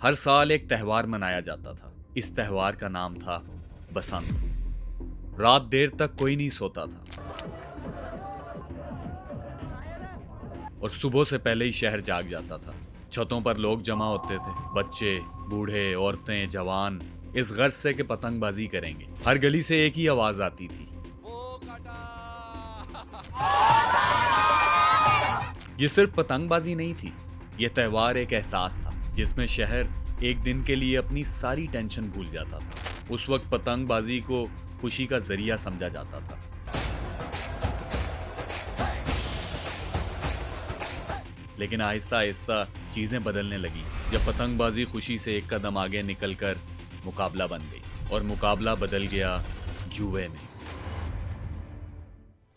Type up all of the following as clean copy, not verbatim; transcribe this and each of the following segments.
हर साल एक त्यौहार मनाया जाता था। इस त्यौहार का नाम था बसंत। रात देर तक कोई नहीं सोता था और सुबह से पहले ही शहर जाग जाता था। छतों पर लोग जमा होते थे, बच्चे, बूढ़े, औरतें, जवान, इस गर्ज से कि पतंगबाजी करेंगे। हर गली से एक ही आवाज आती थी, ये सिर्फ पतंगबाजी नहीं थी, ये त्यौहार एक एहसास था जिसमें शहर एक दिन के लिए अपनी सारी टेंशन भूल जाता था। उस वक्त पतंगबाजी को खुशी का जरिया समझा जाता था। लेकिन आहिस्ता आहिस्ता चीजें बदलने लगी जब पतंगबाजी खुशी से एक कदम आगे निकलकर मुकाबला बन गई और मुकाबला बदल गया जुए में।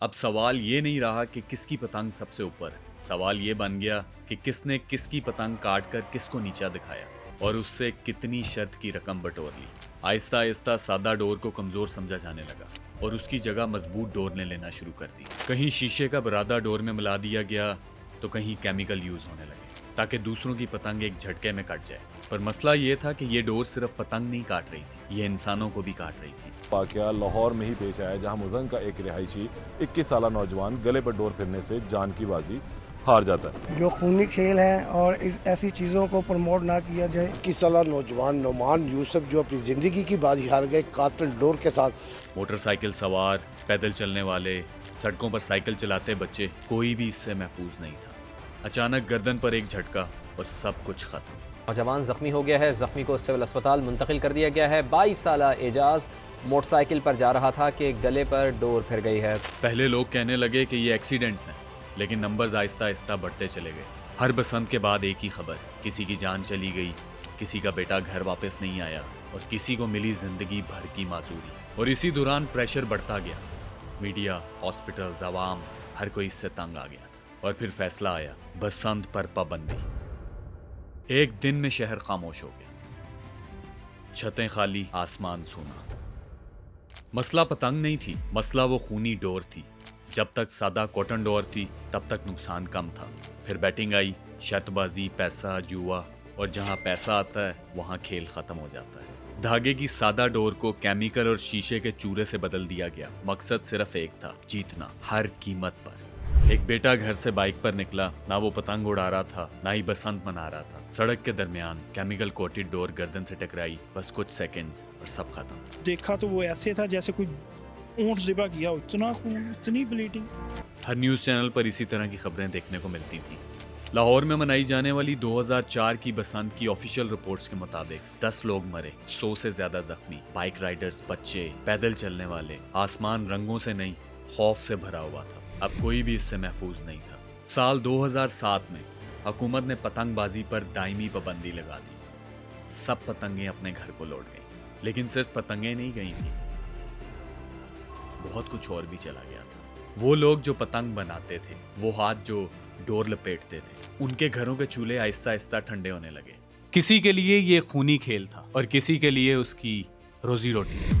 अब सवाल ये नहीं रहा कि किसकी पतंग सबसे ऊपर है, सवाल ये बन गया कि किसने किसकी पतंग काट कर किसको नीचा दिखाया और उससे कितनी शर्त की रकम बटोर ली। आहिस्ता आहिस्ता सादा डोर को कमजोर समझा जाने लगा और उसकी जगह मजबूत डोर ने लेना शुरू कर दी। कहीं शीशे का बरादा डोर में मिला दिया गया तो कहीं केमिकल यूज होने लगे ताकि दूसरों की पतंग एक झटके में कट जाए। पर मसला ये था कि ये डोर सिर्फ पतंग नहीं काट रही थी, ये इंसानों को भी काट रही थी। वाकया लाहौर में ही पेश आया जहां मुजंग का एक रिहायशी 21 साला नौजवान गले पर डोर फिरने से जान की बाजी हार जाता है। जो खूनी खेल है और ऐसी चीज़ों को प्रमोट ना किया जाए। 21 साला नौजवान नोमान यूसुफ जो अपनी ज़िंदगी की बाजी हार गए कातिल डोर के साथ। मोटरसाइकिल सवार, पैदल चलने वाले, सड़कों पर साइकिल चलाते बच्चे, कोई भी इससे महफूज नहीं था। अचानक गर्दन पर एक झटका और सब कुछ खत्म। नौजवान जख्मी हो गया है, जख्मी को सिविल अस्पताल मुंतकिल कर दिया गया है। 22 साला एजाज मोटरसाइकिल पर जा रहा था कि गले पर डोर फिर गई है। पहले लोग कहने लगे कि ये एक्सीडेंट्स हैं, लेकिन नंबर्स आहिस्ता आहिस्ता बढ़ते चले गए। हर बसंत के बाद एक ही खबर, किसी की जान चली गई, किसी का बेटा घर वापस नहीं आया और किसी को मिली जिंदगी भर की माजूरी। और इसी दौरान प्रेशर बढ़ता गया। मीडिया, हॉस्पिटल्स, अवाम, हर कोई इससे तंग आ गया और फिर फैसला आया, बसंत पर पाबंदी। एक दिन में शहर खामोश हो गया, छतें खाली, आसमान सूना। मसला पतंग नहीं थी, मसला वो खूनी डोर थी। जब तक सादा कॉटन डोर थी तब तक नुकसान कम था। फिर बैटिंग आई, शर्तबाजी, पैसा, जुआ, और जहां पैसा आता है वहां खेल खत्म हो जाता है। धागे की सादा डोर को केमिकल और शीशे के चूरे से बदल दिया गया। मकसद सिर्फ एक था, जीतना, हर कीमत पर। एक बेटा घर से बाइक पर निकला, ना वो पतंग उड़ा रहा था ना ही बसंत मना रहा था। सड़क के दरमियान केमिकल कोटेड डोर गर्दन से टकराई, बस कुछ सेकंड्स और सब खत्म। देखा तो वो ऐसे था जैसे कोई ऊंट ज़िबा किया, इतना खून, इतनी ब्लीडिंग। हर न्यूज़ चैनल पर इसी तरह की खबरें देखने को मिलती थी। लाहौर में मनाई जाने वाली 2004 की बसंत की ऑफिशियल रिपोर्ट्स के मुताबिक 10 लोग मरे, 100 से ज्यादा जख्मी, बाइक राइडर्स, बच्चे, पैदल चलने वाले। आसमान रंगों से नहीं, खौफ से भरा हुआ था। अब कोई भी इससे महफूज नहीं था। साल 2007 में हुकूमत ने पतंगबाजी पर दायमी पाबंदी लगा दी। सब पतंगें अपने घर को लौट गईं। लेकिन सिर्फ पतंगें नहीं गई थी, बहुत कुछ और भी चला गया था। वो लोग जो पतंग बनाते थे, वो हाथ जो डोर लपेटते थे, उनके घरों के चूल्हे आहिस्ता आहिस्ता ठंडे होने लगे। किसी के लिए ये खूनी खेल था और किसी के लिए उसकी रोजी रोटी।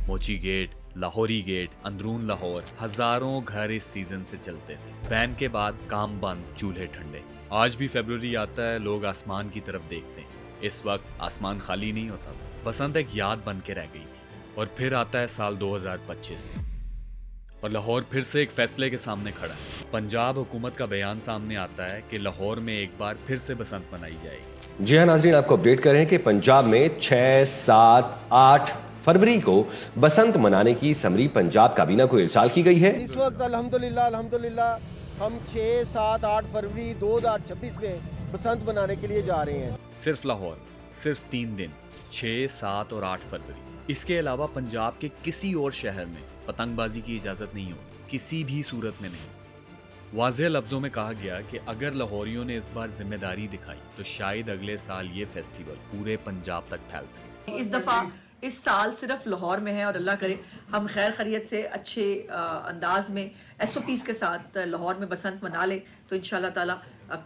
मोची गेट, लाहौरी गेट, अंदरून लाहौर, हजारों घर इस सीजन से चलते थे। बैन के बाद काम बंद, चूल्हे ठंडे। आज भी फरवरी आता है, लोग आसमान की तरफ देखते हैं। इस वक्त आसमान खाली नहीं होता। बसंत एक याद बन के रह गई थी। और फिर आता है साल 2025 और लाहौर फिर से एक फैसले के सामने खड़ा है। पंजाब हुकूमत का बयान सामने आता है कि लाहौर में एक बार फिर से बसंत मनाई जाएगी। जी हाँ नाजरीन, आपको अपडेट करें कि पंजाब में 6, 7, 8 फरवरी को बसंत मनाने की समरी पंजाब काबीना को इरसाल की गई है। इस वक्त अल्हम्दुलिल्लाह हम 6, 7, 8 फरवरी 2026 में बसंत मनाने के लिए जा रहे हैं। सिर्फ लाहौर, सिर्फ 3 दिन, 6, 7 और 8 फरवरी। इसके अलावा पंजाब के किसी और शहर में पतंगबाजी की इजाजत नहीं होती, किसी भी सूरत में नहीं। वाज़ेह लफ्जों में कहा गया कि अगर लाहौरियों ने इस बार जिम्मेदारी दिखाई तो शायद अगले साल ये फेस्टिवल पूरे पंजाब तक फैल सके। इस दफा इस साल सिर्फ लाहौर में है और अल्लाह करे हम खैर खैरियत से अच्छे अंदाज में SOPs के साथ लाहौर में बसंत मना ले, तो इंशाल्लाह ताला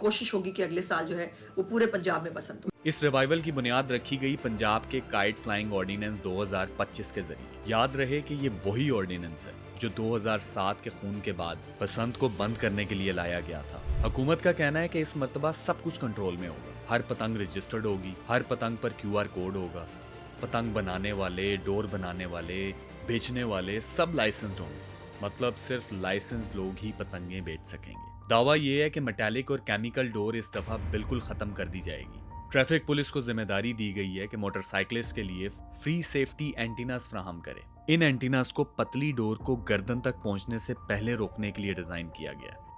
कोशिश होगी कि अगले साल जो है वो पूरे पंजाब में बसंत हो। इस रिवाइवल की बुनियाद रखी गई पंजाब के काइट फ्लाइंग ऑर्डिनेंस 2025 के जरिए। याद रहे कि ये वही ऑर्डिनेंस है जो 2007 के खून के बाद बसंत को बंद करने के लिए लाया गया था। हुकूमत का कहना है कि इस मर्तबा सब कुछ कंट्रोल में होगा। हर पतंग रजिस्टर्ड होगी, हर पतंग पर QR कोड होगा, पतंग बनाने वाले, डोर बनाने वाले, बेचने वाले सब लाइसेंस होंगे। मतलब सिर्फ लाइसेंस लोग ही पतंगे बेच सकेंगे। दावा ये है कि मेटालिक और केमिकल डोर इस दफा बिल्कुल खत्म कर दी जाएगी। ट्रैफिक पुलिस को जिम्मेदारी दी गई है कि मोटरसाइकिलिस्ट के लिए फ्री सेफ्टी एंटीनास फ्राहम करे। इन एंटीनास को पतली डोर को गर्दन तक पहुंचने से पहले रोकने के लिए डिजाइन किया गया है।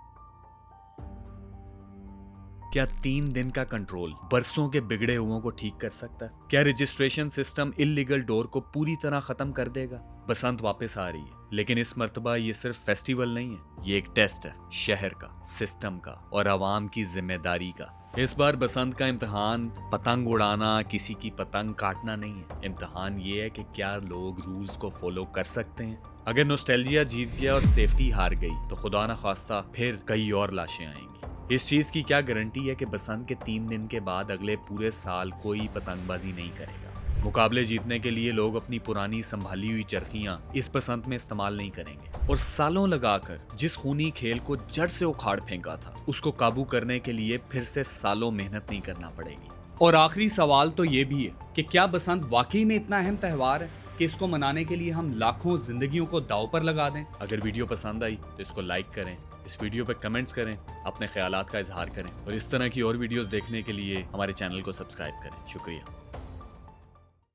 क्या 3 दिन का कंट्रोल बरसों के बिगड़े हुओं को ठीक कर सकता है? क्या रजिस्ट्रेशन सिस्टम इल्लीगल डोर को पूरी तरह खत्म कर देगा? बसंत वापस आ रही है, लेकिन इस मर्तबा ये सिर्फ फेस्टिवल नहीं है, ये एक टेस्ट है शहर का, सिस्टम का और आवाम की जिम्मेदारी का। इस बार बसंत का इम्तिहान पतंग उड़ाना, किसी की पतंग काटना नहीं है। इम्तिहान ये है कि क्या लोग रूल्स को फॉलो कर सकते हैं। अगर नॉस्टैल्जिया जीत गया और सेफ्टी हार गई तो खुदा न खास्ता फिर कई और लाशें आएंगी। इस चीज की क्या गारंटी है कि बसंत के 3 दिन के बाद अगले पूरे साल कोई पतंगबाजी नहीं करेगा? मुकाबले जीतने के लिए लोग अपनी पुरानी संभाली हुई चरखियां इस बसंत में इस्तेमाल नहीं करेंगे और सालों लगाकर जिस खूनी खेल को जड़ से उखाड़ फेंका था उसको काबू करने के लिए फिर से सालों मेहनत नहीं करना पड़ेगी। और आखिरी सवाल तो ये भी है कि क्या बसंत वाकई में इतना अहम त्योहार है कि इसको मनाने के लिए हम लाखों जिंदगियों को दांव पर लगा दें? अगर वीडियो पसंद आई तो इसको लाइक करें, इस वीडियो पे कमेंट्स करें, अपने ख्यालात का इजहार करें और इस तरह की और वीडियोस देखने के लिए हमारे चैनल को सब्सक्राइब करें। शुक्रिया।